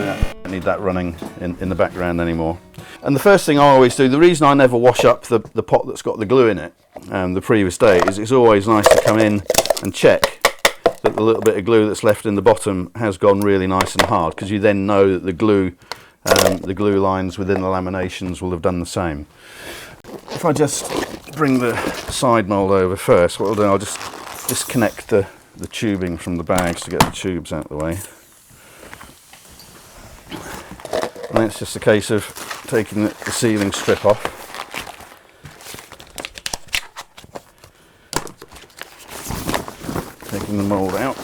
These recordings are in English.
don't need that running in the background anymore. And the first thing I always do, the reason I never wash up the pot that's got the glue in it the previous day, is it's always nice to come in and check that the little bit of glue that's left in the bottom has gone really nice and hard, because you then know that the glue lines within the laminations will have done the same. If I just bring the side mould over first, what I'll do, I'll just disconnect the tubing from the bags to get the tubes out of the way. And it's just a case of taking the sealing strip off. Taking the mould out.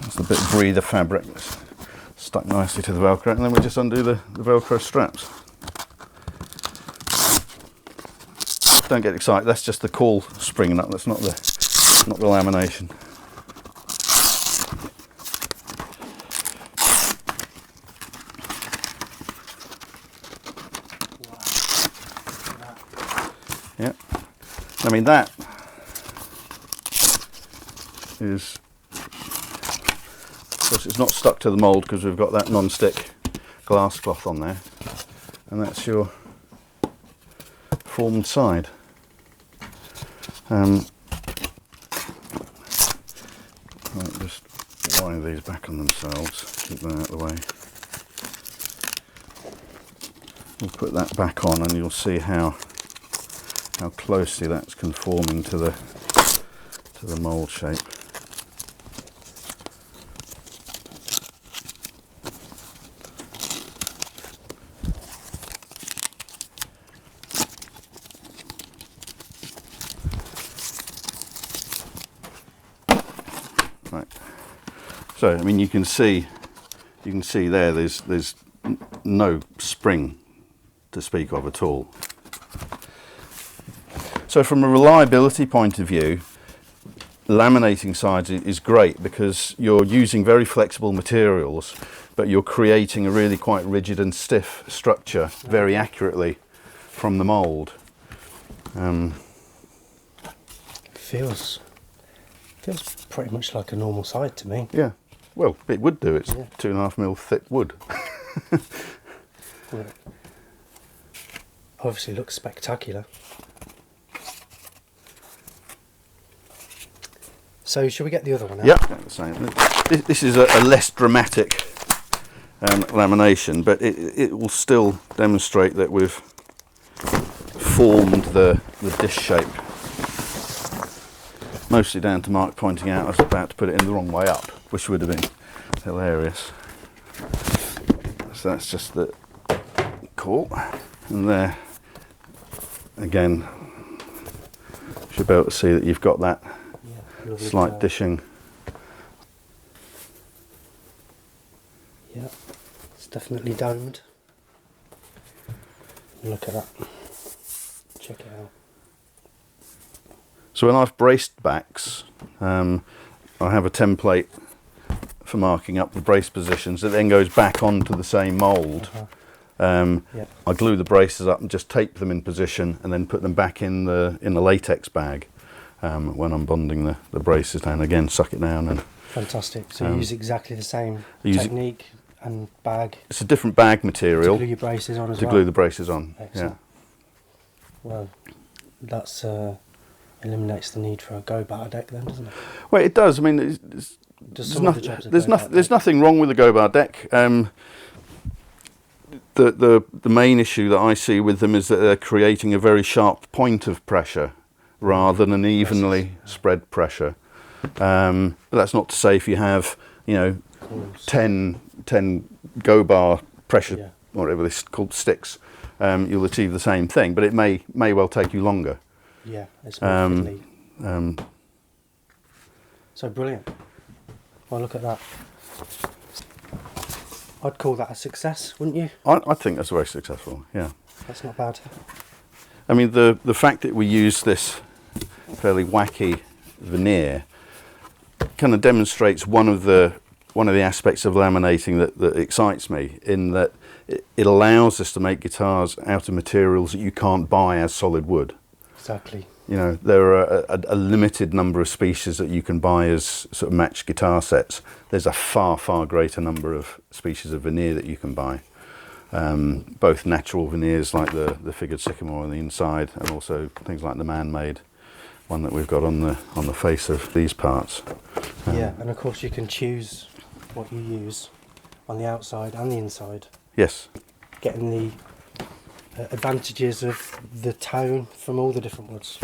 There's a bit of breather fabric that's stuck nicely to the Velcro, and then we just undo the Velcro straps. Don't get excited, that's just the caul spring nut, that's not the lamination. Yeah, I mean that is, of course it's not stuck to the mould because we've got that non-stick glass cloth on there, and that's your formed side. Right, just wire these back on themselves, keep that out of the way. We'll put that back on and you'll see how closely that's conforming to the mould shape. Right. So I mean you can see there there's no spring to speak of at all. So from a reliability point of view, laminating sides is great because you're using very flexible materials, but you're creating a really quite rigid and stiff structure very accurately from the mould. Feels pretty much like a normal side to me. Yeah, well it would do, it's 2.5mm thick wood. Well, obviously looks spectacular. So shall we get the other one out? Yeah, the same. This is a less dramatic lamination, but it will still demonstrate that we've formed the dish shape. Mostly down to Mark pointing out I was about to put it in the wrong way up, which would have been hilarious. So that's just the cool. And there, again, you should be able to see that you've got that slight dishing. Yeah, it's definitely domed. Look at that. Check it out. So when I've braced backs, I have a template for marking up the brace positions that then goes back onto the same mould. I glue the braces up and just tape them in position and then put them back in the latex bag when I'm bonding the braces down. Again, suck it down. And fantastic. So you use exactly the same technique and bag. It's a different bag material. To glue your braces on as well. To glue the braces on. Excellent. Yeah. Well, that's eliminates the need for a GoBar deck then, doesn't it? Well, it does. I mean, there's nothing wrong with the GoBar deck. The main issue that I see with them is that they're creating a very sharp point of pressure rather than an evenly spread pressure. But that's not to say if you have, 10 GoBar pressure, whatever this is called, sticks, you'll achieve the same thing. But it may well take you longer. Yeah, it's perfectly. So brilliant. Well, look at that. I'd call that a success, wouldn't you? I think that's very successful, yeah. That's not bad. I mean, the fact that we use this fairly wacky veneer kind of demonstrates one of the aspects of laminating that excites me, in that it allows us to make guitars out of materials that you can't buy as solid wood. Exactly. You know, there are a limited number of species that you can buy as sort of matched guitar sets. There's a far, far greater number of species of veneer that you can buy. Both natural veneers like the figured sycamore on the inside, and also things like the man-made one that we've got on the face of these parts. Yeah, and of course you can choose what you use on the outside and the inside. Yes. Getting the advantages of the tone from all the different woods.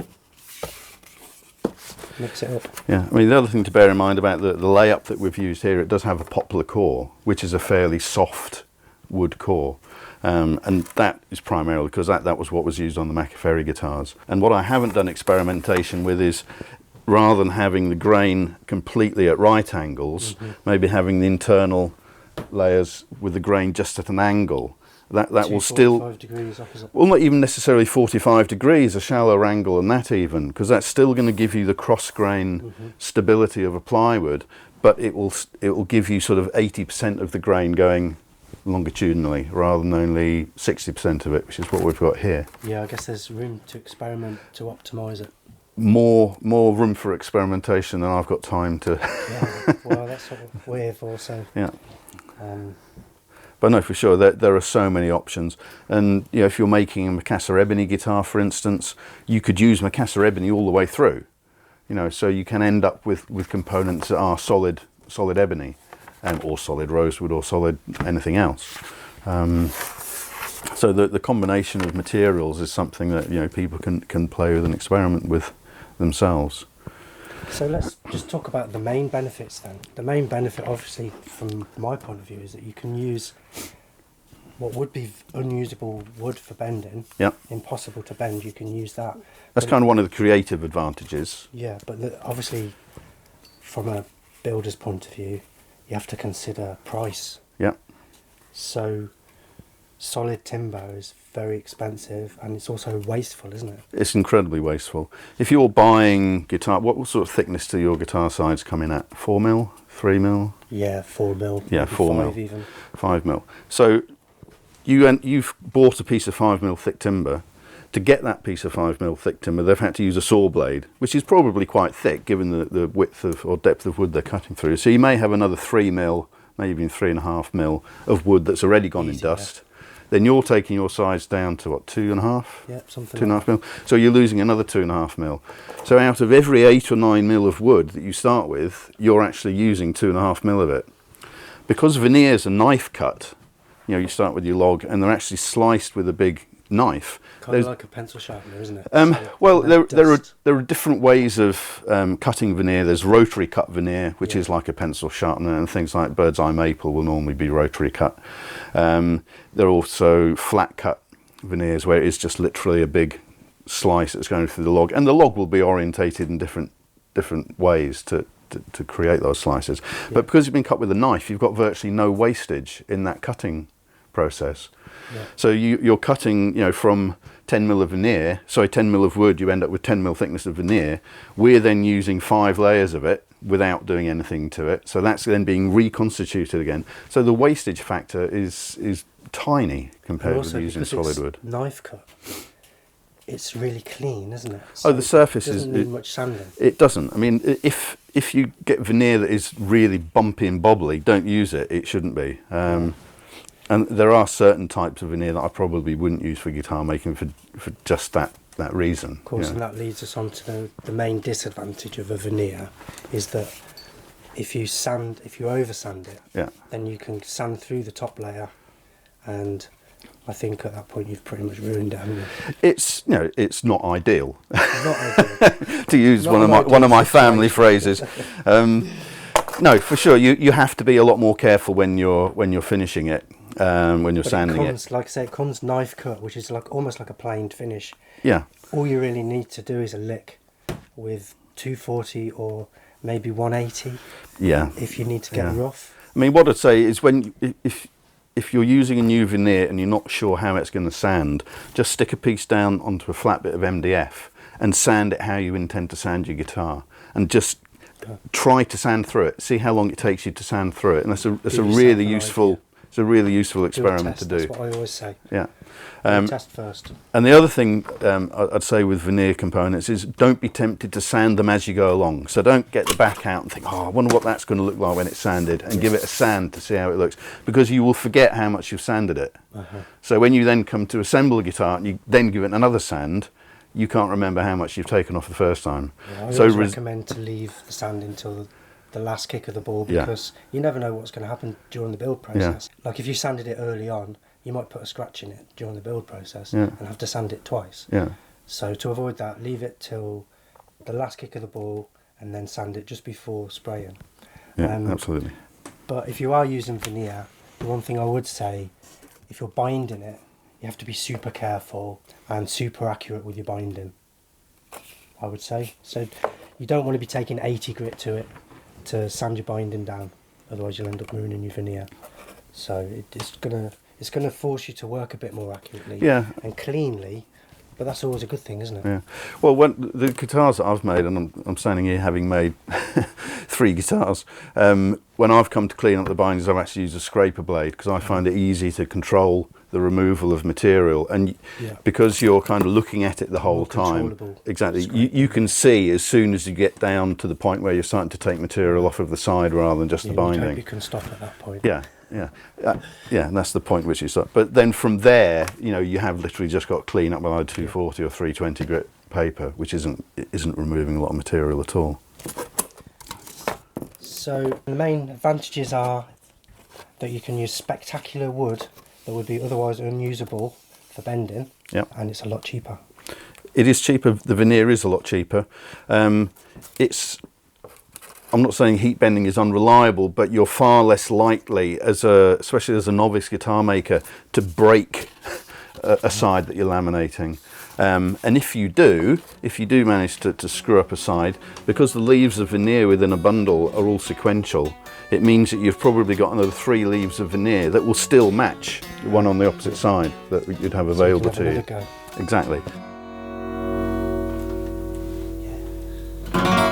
Mix it up. Yeah, I mean, the other thing to bear in mind about the layup that we've used here, it does have a poplar core, which is a fairly soft wood core. And that is primarily because that was what was used on the Machiavelli guitars. And what I haven't done experimentation with is, rather than having the grain completely at right angles, maybe having the internal layers with the grain just at an angle. That will still 45 degrees opposite. Well, not even necessarily 45 degrees, a shallower angle than that even, because that's still going to give you the cross grain stability of a plywood, but it will give you sort of 80% of the grain going longitudinally rather than only 60% of it, which is what we've got here. Yeah, I guess there's room to experiment to optimise it. More room for experimentation than I've got time to. Yeah, well, that's what we're here for. So Yeah. But no, for sure, there are so many options. And you know, if you're making a Macassar ebony guitar, for instance, you could use Macassar ebony all the way through. You know, so you can end up with components that are solid ebony, or solid rosewood, or solid anything else. So the combination of materials is something that, you know, people can play with and experiment with themselves. So let's just talk about the main benefits then. The main benefit, obviously, from my point of view, is that you can use what would be unusable wood for bending. Yeah. Impossible to bend, you can use that. That's kind of one of the creative advantages. Yeah, but obviously, from a builder's point of view, you have to consider price. Yeah. So solid timber is very expensive, and it's also wasteful, isn't it? It's incredibly wasteful. If you're buying guitar, what sort of thickness do your guitar sides come in at? 4mm, 3mm? Yeah, 4mm. Yeah, 4mm. 5 even. 5mm. So you've bought a piece of 5mm thick timber. To get that piece of 5mm thick timber, they've had to use a saw blade, which is probably quite thick given the width of or depth of wood they're cutting through. So you may have another 3mm, maybe even 3.5mm of wood that's already gone in dust. Yeah. Then you're taking your size down to what, 2.5? Yeah, something. 2.5mm. So you're losing another 2.5mm. So out of every 8 or 9mm of wood that you start with, you're actually using 2.5mm of it. Because veneers are knife cut, you know, you start with your log and they're actually sliced with a big knife. Kind of like a pencil sharpener, isn't it? Well, there are different ways of cutting veneer. There's rotary cut veneer, which is like a pencil sharpener, and things like bird's eye maple will normally be rotary cut. There are also flat cut veneers where it's just literally a big slice that's going through the log, and the log will be orientated in different ways to create those slices. Yeah. But because it's been cut with a knife, you've got virtually no wastage in that cutting process. Yeah. So you're cutting, you know, from 10mm of veneer, 10mm of wood, you end up with 10mm thickness of veneer. We're then using 5 layers of it without doing anything to it. So that's then being reconstituted again. So the wastage factor is tiny compared with using solid wood. Knife cut. It's really clean, isn't it? So the surface doesn't need much sanding. It doesn't. I mean, if you get veneer that is really bumpy and bobbly, don't use it. It shouldn't be. And there are certain types of veneer that I probably wouldn't use for guitar making for just that reason. Of course, and that leads us on to the main disadvantage of a veneer is that if you over sand it, then you can sand through the top layer, and I think at that point you've pretty much ruined it, haven't you? It's it's not ideal. Not ideal. To use one of my family phrases. No, for sure. You have to be a lot more careful when you're finishing it. When you're sanding it. Like I say, it comes knife cut, which is almost like a planed finish. Yeah. All you really need to do is a lick with 240 or maybe 180. Yeah. If you need to get rough. I mean, what I'd say is if you're using a new veneer and you're not sure how it's going to sand, just stick a piece down onto a flat bit of MDF and sand it how you intend to sand your guitar, and just try to sand through it. See how long it takes you to sand through it, and that's a really useful. It's a really useful experiment to do. That's what I always say. Yeah. Test first. And the other thing I'd say with veneer components is don't be tempted to sand them as you go along. So don't get the back out and think, oh, I wonder what that's going to look like when it's sanded, and give it a sand to see how it looks, because you will forget how much you've sanded it. So when you then come to assemble a guitar and you then give it another sand, you can't remember how much you've taken off the first time. Yeah, I always recommend to leave the sand until the last kick of the ball, because you never know what's going to happen during the build process. Like if you sanded it early on, you might put a scratch in it during the build process and have to sand it twice. So to avoid that, leave it till the last kick of the ball and then sand it just before spraying. Absolutely. But if you are using veneer, the one thing I would say, if you're binding it, you have to be super careful and super accurate with your binding, I would say. So you don't want to be taking 80 grit to it to sand your binding down, otherwise you'll end up ruining your veneer. So it's gonna force you to work a bit more accurately and cleanly, but that's always a good thing, isn't it? Yeah. Well, when the guitars that I've made, and I'm standing here having made 3 guitars, when I've come to clean up the bindings, I've actually used a scraper blade, because I find it easy to control the removal of material, and because you're kind of looking at it the whole time, exactly, you can see as soon as you get down to the point where you're starting to take material off of the side rather than just the binding. You can stop at that point. And that's the point which you stop. But then from there, you have literally just got clean up with either 240 or 320 grit paper, which isn't removing a lot of material at all. So the main advantages are that you can use spectacular wood that would be otherwise unusable for bending, and it's a lot cheaper. It is cheaper. The veneer is a lot cheaper. I'm not saying heat bending is unreliable, but you're far less likely, especially as a novice guitar maker, to break a side that you're laminating. And if you do manage to screw up a side, because the leaves of veneer within a bundle are all sequential, it means that you've probably got another 3 leaves of veneer that will still match the one on the opposite side that you'd have available to you. Go. Exactly.